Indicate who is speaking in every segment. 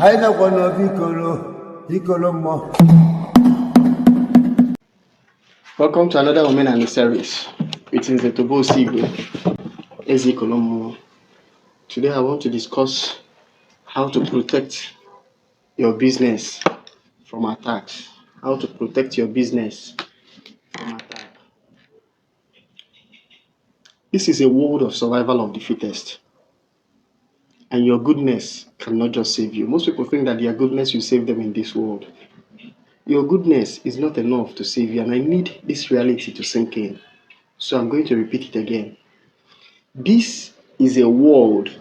Speaker 1: Welcome to another Women and the Series. It is the Tobo Sigwe, Ezekolomo. Today I want to discuss how to protect your business from attacks. How to protect your business from attack. This is a world of survival of the fittest. And your goodness cannot just save you. Most people think that their goodness will save them in this world. Your goodness is not enough to save you, and I need this reality to sink in. So I'm going to repeat it again. This is a world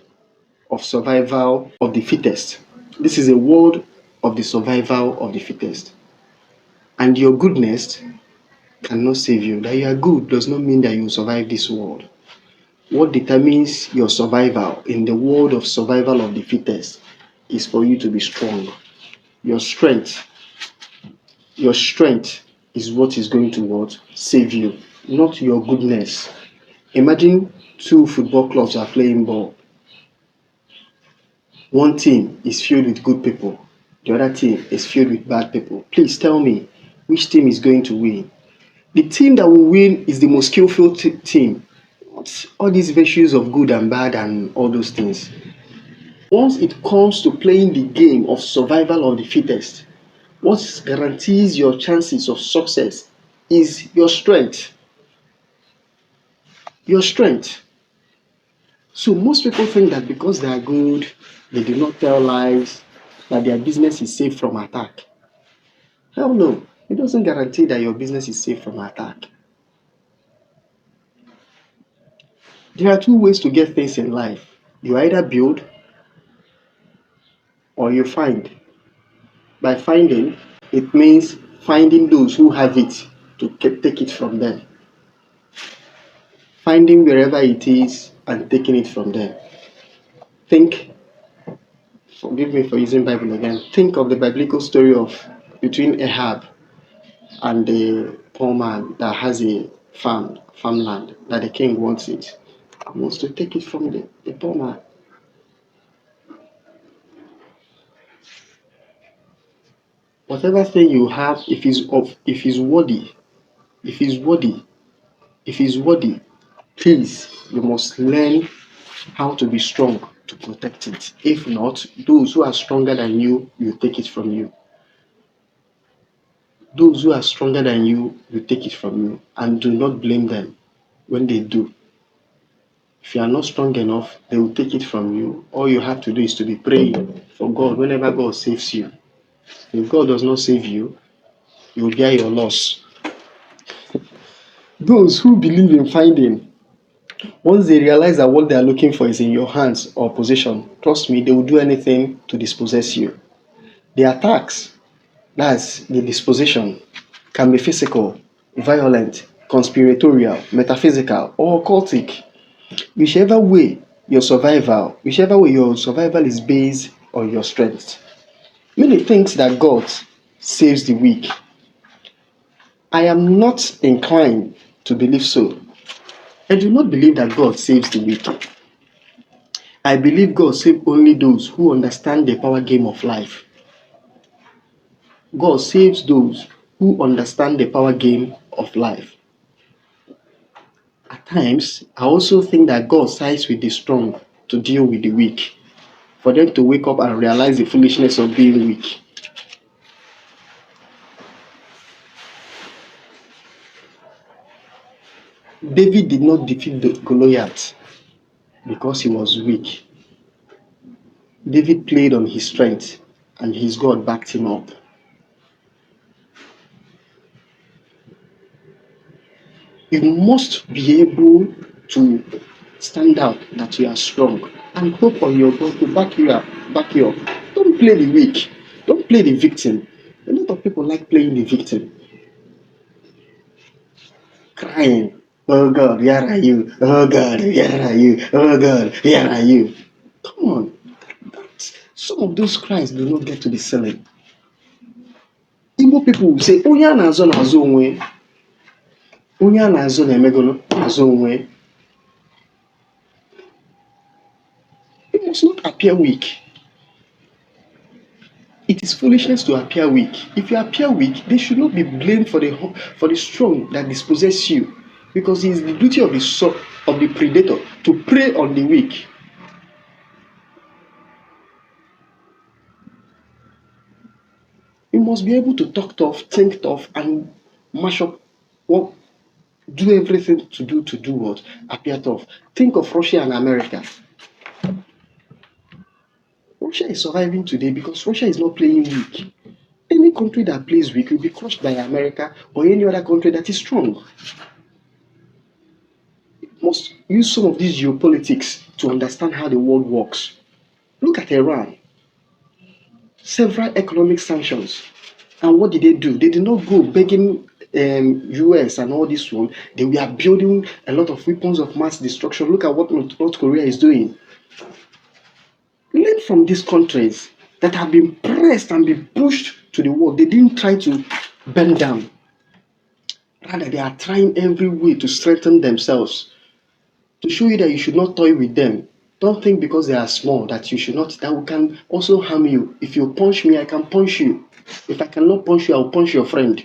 Speaker 1: of survival of the fittest. This is a world of the survival of the fittest. And your goodness cannot save you. That you are good does not mean that you will survive this world. What determines your survival in the world of survival of the fittest is for you to be strong. Your strength is what is going to save you, not your goodness. Imagine two football clubs are playing ball. One team is filled with good people. The other team is filled with bad people. Please tell me, which team is going to win? The team that will win is the most skillful team. All these virtues of good and bad and all those things. Once it comes to playing the game of survival of the fittest, what guarantees your chances of success is your strength. Your strength. So most people think that because they are good, they do not tell lies, that their business is safe from attack. Hell no, it doesn't guarantee that your business is safe from attack. There are two ways to get things in life. You either build or you find. By finding, it means finding those who have it to take it from them. Finding wherever it is and taking it from them. Forgive me for using Bible again. Think of the biblical story between Ahab and the poor man that has a farmland that the king wants it and wants to take it from the poor man. Whatever thing you have, if it's worthy, please, you must learn how to be strong to protect it. If not, those who are stronger than you will take it from you. Those who are stronger than you will take it from you, and do not blame them when they do. If you are not strong enough, they will take it from you. All you have to do is to be praying for God whenever God saves you. If God does not save you, you will bear your loss. Those who believe in finding, once they realize that what they are looking for is in your hands or possession, trust me, they will do anything to dispossess you. The attacks, that's the disposition, can be physical, violent, conspiratorial, metaphysical, or occultic. Whichever way your survival is based on your strength. Many think that God saves the weak. I am not inclined to believe so. I do not believe that God saves the weak. I believe God saves only those who understand the power game of life. God saves those who understand the power game of life. At times, I also think that God sides with the strong to deal with the weak, for them to wake up and realize the foolishness of being weak. David did not defeat Goliath because he was weak. David played on his strength, and his God backed him up. You must be able to stand out that you are strong and hope on your God to back you up. Don't play the weak. Don't play the victim. A lot of people like playing the victim. Crying. Oh God, where are you? Oh God, where are you? Oh God, where are you? Come on. Some of those cries do not get to the ceiling. Igbo people will say, onye a na-azọ na-azọ onwe. Onye a na-azọ na-emegolo na-azọ onwe. You must not appear weak. It is foolishness to appear weak. If you appear weak, they should not be blamed for the strong that dispossess you, because it is the duty of the predator to prey on the weak. You must be able to talk tough, think tough, and mash up what do everything to do what? Appear tough. Think of Russia and America. Russia is surviving today because Russia is not playing weak. Any country that plays weak will be crushed by America or any other country that is strong. You must use some of these geopolitics to understand how the world works. Look at Iran. Several economic sanctions. And what did they do? They did not go begging US and all this one. They were building a lot of weapons of mass destruction. Look at what North Korea is doing. Learn from these countries that have been pressed and been pushed to the wall. They didn't try to bend down. Rather, they are trying every way to strengthen themselves, to show you that you should not toy with them. Don't think because they are small that you should not, that we can also harm you. If you punch me, I can punch you. If I cannot punch you, I will punch your friend.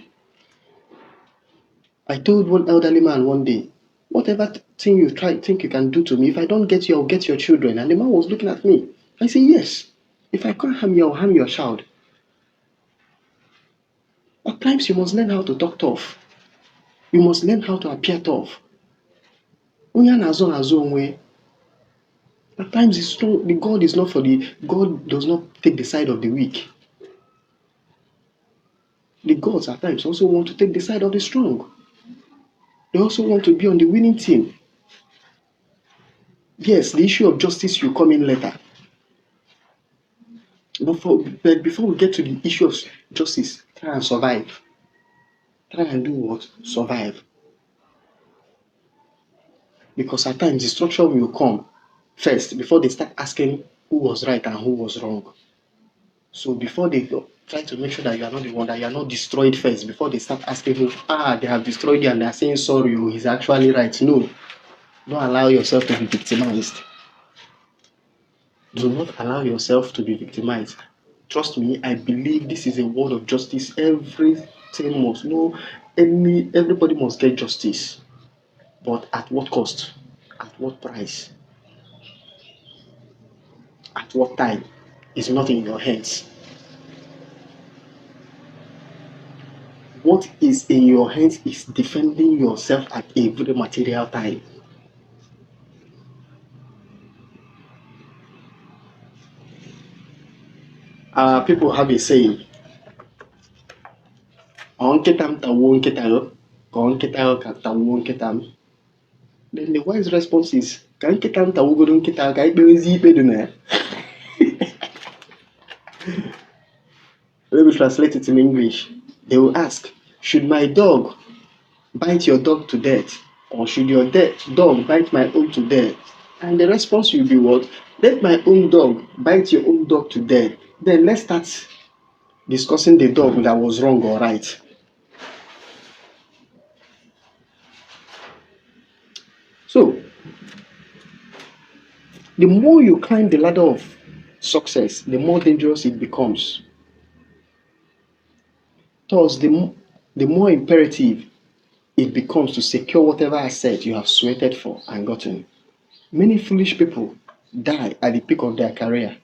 Speaker 1: I told one elderly man one day, whatever thing you think you can do to me, if I don't get you, I'll get your children. And the man was looking at me. I said, yes. If I can't harm you, I'll harm your child. At times, you must learn how to talk tough. You must learn how to appear tough. At times, God is not God does not take the side of the weak. The gods at times also want to take the side of the strong. They also want to be on the winning team. Yes, the issue of justice will come in later. But before we get to the issue of justice, try and survive. Try and do what? Survive. Because at times destruction will come first before they start asking who was right and who was wrong. So before they try to make sure that you are not the one, that you are not destroyed first, before they start asking who, they have destroyed you and they are saying sorry, he's actually right. No, don't allow yourself to be victimized. Do not allow yourself to be victimized. Trust me, I believe this is a world of justice. Everything must everybody must get justice. But at what cost? At what price? At what time? It's not in your hands. What is in your hands is defending yourself at every material time. People have a saying, then the wise response is, let me translate it in English. They will ask, should my dog bite your dog to death, or should your dog bite my own to death? And the response will be what? Let my own dog bite your own dog to death. Then let's start discussing the dog that was wrong or right. So, the more you climb the ladder of success, the more dangerous it becomes. Thus, the more imperative it becomes to secure whatever asset you have sweated for and gotten. Many foolish people die at the peak of their career.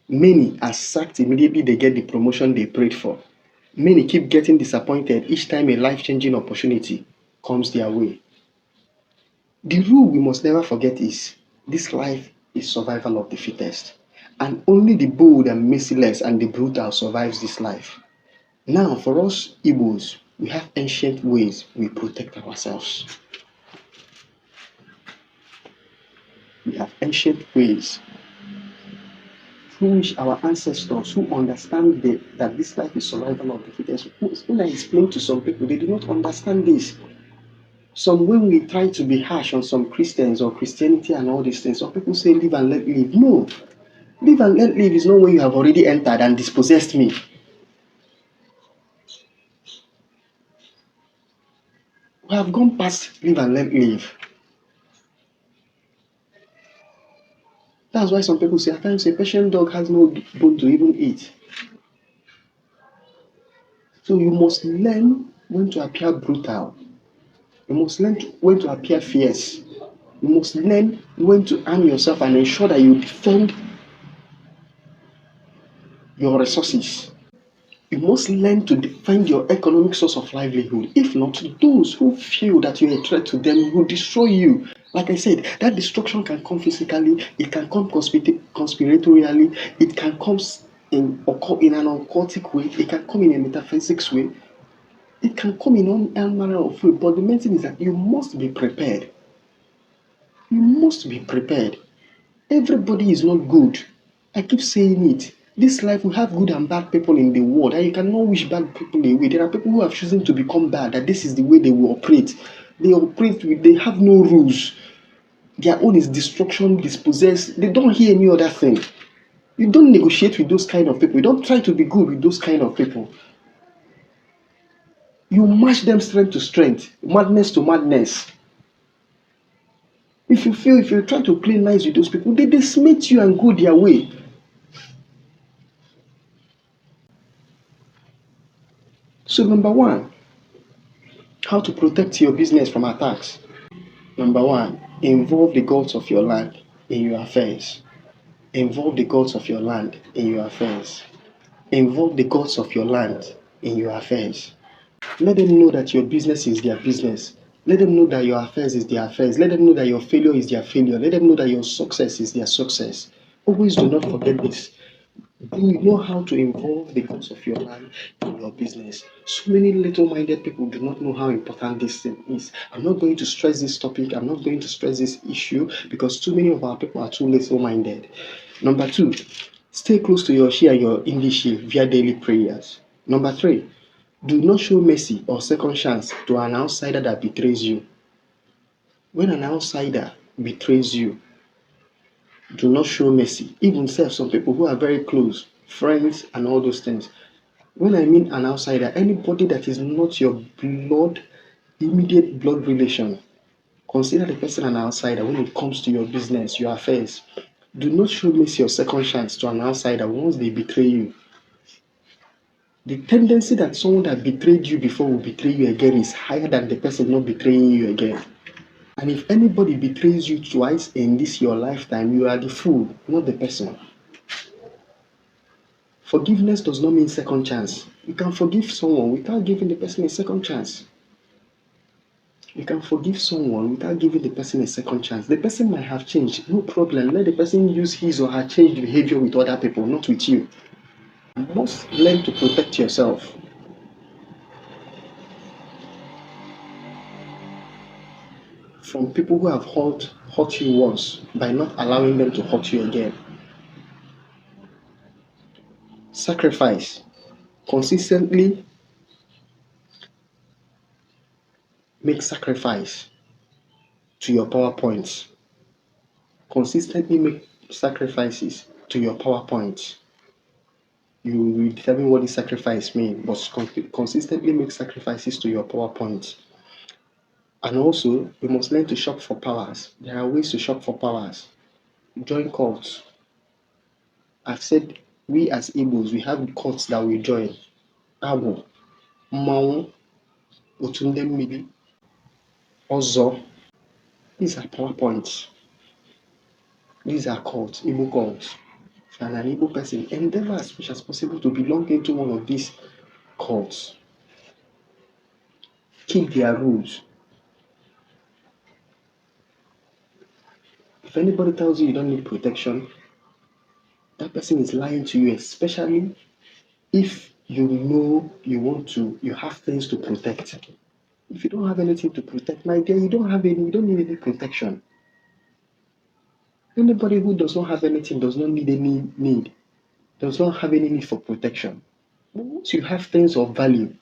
Speaker 1: Many are sacked immediately they get the promotion they prayed for. Many keep getting disappointed each time a life-changing opportunity comes their way. The rule we must never forget is this life is survival of the fittest, and only the bold and merciless and the brutal survives this life. Now, for us Igbos, we have ancient ways we protect ourselves. We have ancient ways through which our ancestors who understand that this life is survival of the fittest, when I explain to some people, they do not understand this. When we try to be harsh on some Christians or Christianity and all these things, some people say live and let live. No, live and let live is not when you have already entered and dispossessed me. We have gone past live and let live. That's why some people say at times a patient dog has no bone to even eat. So you must learn when to appear brutal. You must learn when to appear fierce. You must learn when to arm yourself and ensure that you defend your resources. You must learn to defend your economic source of livelihood. If not, those who feel that you're a threat to them will destroy you. Like I said, that destruction can come physically, it can come conspiratorially, it can come in an occultic way, it can come in a metaphysics way, it can come in all manner of way. But the main thing is that you must be prepared. You must be prepared. Everybody is not good. I keep saying it. This life, we have good and bad people in the world, and you cannot wish bad people away. There are people who have chosen to become bad, that this is the way they will operate. They have no rules. Their own is destruction, dispossess. They don't hear any other thing. You don't negotiate with those kind of people. You don't try to be good with those kind of people. You match them strength to strength, madness to madness. If you try to play nice with those people, they dismiss you and go their way. So number one, how to protect your business from attacks. Number one, involve the gods of your land in your affairs. Involve the gods of your land in your affairs. Involve the gods of your land in your affairs. Let them know that your business is their business. Let them know that your affairs is their affairs. Let them know that your failure is their failure. Let them know that your success is their success. Always do not forget this. Do you know how to involve the gods of your land in your business? So many little-minded people do not know how important this thing is. I'm not going to stress this topic. I'm not going to stress this issue because too many of our people are too little-minded. Number two, stay close to your Shi and your Indishi via daily prayers. Number three, do not show mercy or second chance to an outsider that betrays you. When an outsider betrays you, do not show mercy. Even some people who are very close, friends and all those things. When I mean an outsider, anybody that is not your immediate blood relation, consider the person an outsider when it comes to your business, your affairs. Do not show mercy or second chance to an outsider once they betray you. The tendency that someone that betrayed you before will betray you again is higher than the person not betraying you again. And if anybody betrays you twice in this your lifetime, you are the fool, not the person. Forgiveness does not mean second chance. You can forgive someone without giving the person a second chance. You can forgive someone without giving the person a second chance. The person might have changed, no problem. Let the person use his or her changed behavior with other people, not with you. You must learn to protect yourself from people who have hurt you once by not allowing them to hurt you again. Sacrifice. Consistently make sacrifice to your PowerPoints. Consistently make sacrifices to your PowerPoints. You will determine what this sacrifice means, but consistently make sacrifices to your PowerPoint. And also, you must learn to shop for powers. There are ways to shop for powers. Join cults. I've said we as Igbos, we have cults that we join. Abo, Mao, Otundemili, Ozo. These are PowerPoints. These are cults, Igbo cults. If you're an Igbo person, endeavor as much as possible to belong into one of these cults. Keep their rules. If anybody tells you you don't need protection, that person is lying to you, especially if you know you have things to protect. If you don't have anything to protect, my dear, you don't need any protection. Anybody who does not have anything does not does not have any need for protection. But once you have things of value,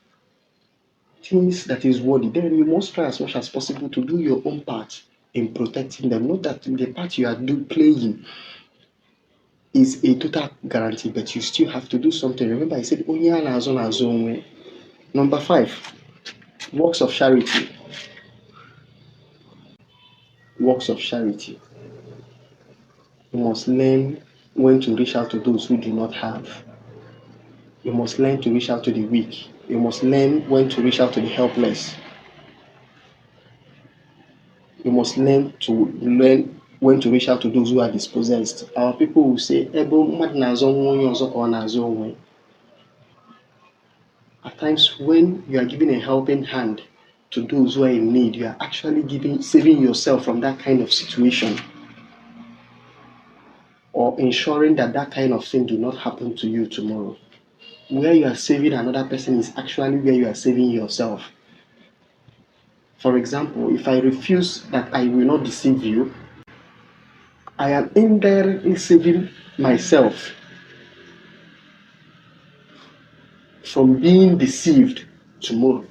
Speaker 1: things that is worthy, then you must try as much as possible to do your own part in protecting them. Not that the part you are playing is a total guarantee, but you still have to do something. Remember, I said, Number 5, works of charity. Works of charity. You must learn when to reach out to those who do not have. You must learn to reach out to the weak. You must learn when to reach out to the helpless. You must learn when to reach out to those who are dispossessed. Our people will say, at times when you are giving a helping hand to those who are in need, you are actually saving yourself from that kind of situation, or ensuring that that kind of thing do not happen to you tomorrow. Where you are saving another person is actually where you are saving yourself. For example, if I refuse that I will not deceive you, I am indirectly saving myself from being deceived tomorrow.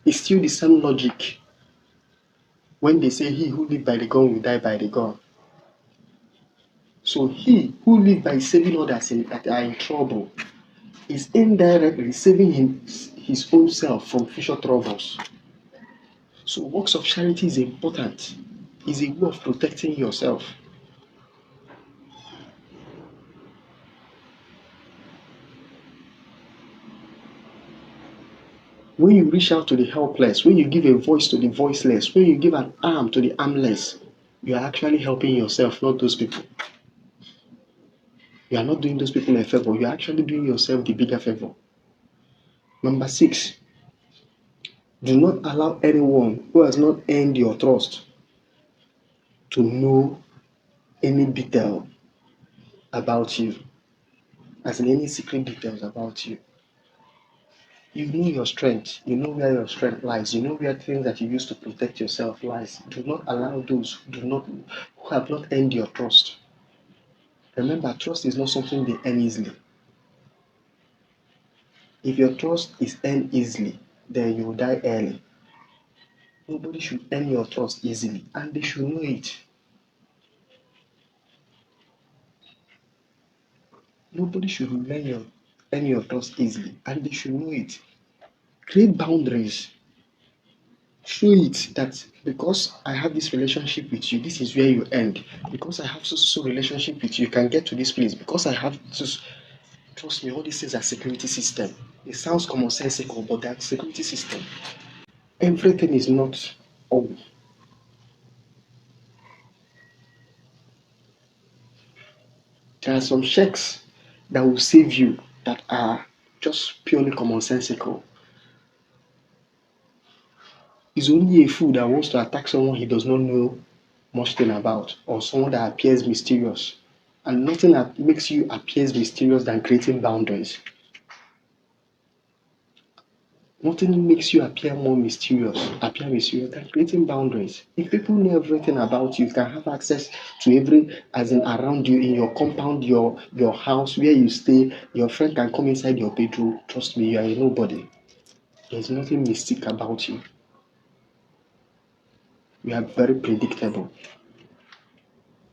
Speaker 1: It's still the same logic when they say he who lives by the gun will die by the gun. So he who lives by saving others that are in trouble is indirectly saving his own self from future troubles. So works of charity is important. It's a way of protecting yourself. When you reach out to the helpless, when you give a voice to the voiceless, when you give an arm to the armless, you are actually helping yourself, not those people. You are not doing those people a favor. You are actually doing yourself the bigger favor. Number 6, do not allow anyone who has not earned your trust to know any detail about you, as in any secret details about you. You know your strength. You know where your strength lies. You know where things that you use to protect yourself lies. Do not allow those who have not earned your trust. Remember, trust is not something they earn easily. If your trust is earned easily, then you will die early. Nobody should earn your trust easily, and they should know it. Nobody should earn your trust easily, and they should know it. Create boundaries. Show it that because I have this relationship with you, this is where you end. Because I have so relationship with you, you can get to this place. Because I have this, trust me, all these things are security system. It sounds commonsensical, but they're security system. Everything is not all. There are some checks that will save you that are just purely commonsensical. It's only a fool that wants to attack someone he does not know much thing about, or someone that appears mysterious. And nothing that makes you appears mysterious than creating boundaries. Nothing makes you appear mysterious than creating boundaries. If people know everything about you, you can have access to as in around you, in your compound, your house, where you stay, your friend can come inside your bedroom. Trust me, you are a nobody. There's nothing mystic about you. You are very predictable.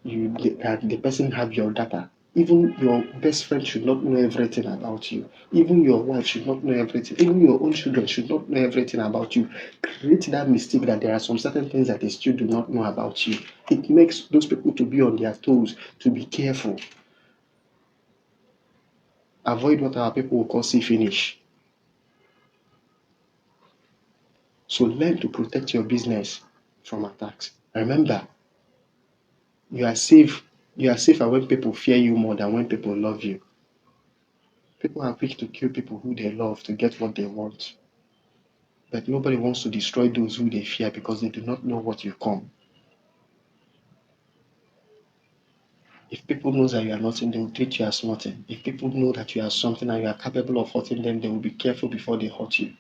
Speaker 1: The person have your data. Even your best friend should not know everything about you. Even your wife should not know everything. Even your own children should not know everything about you. Create that mistake that there are some certain things that they still do not know about you. It makes those people to be on their toes, to be careful. Avoid what our people will call see finish. So learn to protect your business from attacks. Remember, you are safe. You are safer when people fear you more than when people love you. People are quick to kill people who they love to get what they want. But nobody wants to destroy those who they fear because they do not know what you come. If people know that you are nothing, they will treat you as nothing. If people know that you are something and you are capable of hurting them, they will be careful before they hurt you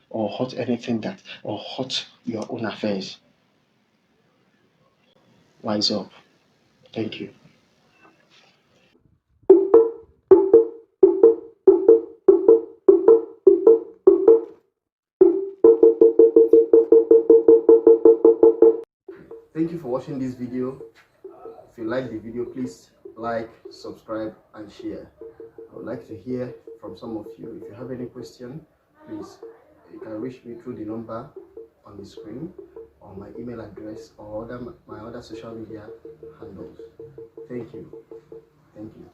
Speaker 1: or hurt or hurt your own affairs. Wise up. Thank you. Thank you for watching this video. If you like the video, please like, subscribe, and share. I would like to hear from some of you. If you have any question, please, you can reach me through the number on the screen, or my email address, or my other social media handles. Thank you. Thank you.